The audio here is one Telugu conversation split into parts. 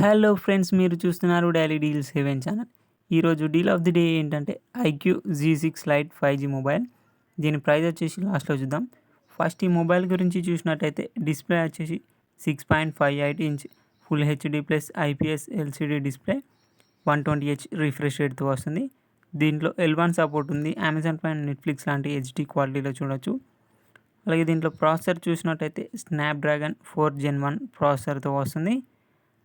హలో ఫ్రెండ్స్, మీరు చూస్తున్నారు డైలీ డీల్స్ హెవెన్ ఛానల్. ఈరోజు డీల్ ఆఫ్ ది డే ఏంటంటే iQOO Z6 lite 5G mobile. దీని ప్రైస్ వచ్చేసి లాస్ట్లో చూద్దాం. ఫస్ట్ ఈ మొబైల్ గురించి చూసినట్టయితే డిస్ప్లే వచ్చేసి 6.58 inch full HD plus IPS LCD display, 120Hz refresh రేట్తో వస్తుంది. దీంట్లో L1 సపోర్ట్ ఉంది. అమెజాన్ ప్రైమ్, నెట్ఫ్లిక్స్ లాంటి హెచ్డి క్వాలిటీలో చూడొచ్చు. అలాగే దీంట్లో ప్రాసెసర్ చూసినట్టయితే స్నాప్డ్రాగన్ 4 Gen 1 ప్రాసెసర్తో వస్తుంది.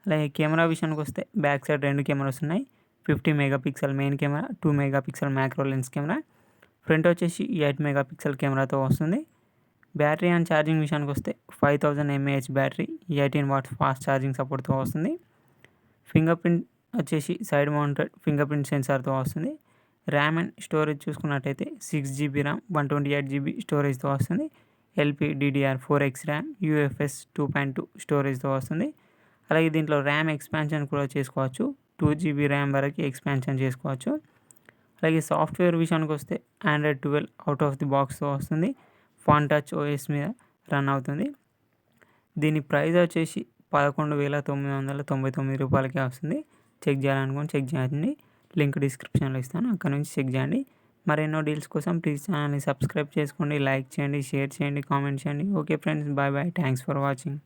అలాగే కెమెరా విషయానికి వస్తే బ్యాక్ సైడ్ 2 కెమెరాస్ ఉన్నాయి. 50 megapixel main camera, 2 megapixel macro lens camera. Front వచ్చేసి 8 మెగాపిక్సెల్ కెమెరాతో వస్తుంది. బ్యాటరీ అండ్ ఛార్జింగ్ విషయానికి వస్తే 5000 mAh battery, 18 watts fast charging సపోర్ట్తో వస్తుంది. ఫింగర్ ప్రింట్ వచ్చేసి సైడ్ మౌంటెడ్ ఫింగర్ ప్రింట్ సెన్సార్తో వస్తుంది. ర్యామ్ అండ్ స్టోరేజ్ చూసుకున్నట్టయితే 6GB ర్యామ్, 128GB స్టోరేజ్తో వస్తుంది. LPDDR4X ర్యామ్, UFS 2.2 స్టోరేజ్తో వస్తుంది. అలాగే దీంట్లో ర్యామ్ ఎక్స్పాన్షన్ కూడా చేసుకోవచ్చు. 2GB ర్యామ్ వరకు ఎక్స్పాన్షన్ చేసుకోవచ్చు. అలాగే సాఫ్ట్వేర్ విషయానికి వస్తే Android 12 అవుట్ ఆఫ్ ది బాక్స్తో వస్తుంది. ఫాన్ టచ్ OS మీద రన్ అవుతుంది. దీని ప్రైస్ వచ్చేసి 11,999 రూపాయలకే వస్తుంది. చెక్ చేయాలనుకోని చెక్ చేయండి. లింక్ డిస్క్రిప్షన్లో ఇస్తాను, అక్కడ నుంచి చెక్ చేయండి. మరెన్నో డీల్స్ కోసం ప్లీజ్ ఛానల్ని సబ్స్క్రైబ్ చేసుకోండి, లైక్ చేయండి, షేర్ చేయండి, కామెంట్ చేయండి. Okay friends, bye bye. Thanks for watching.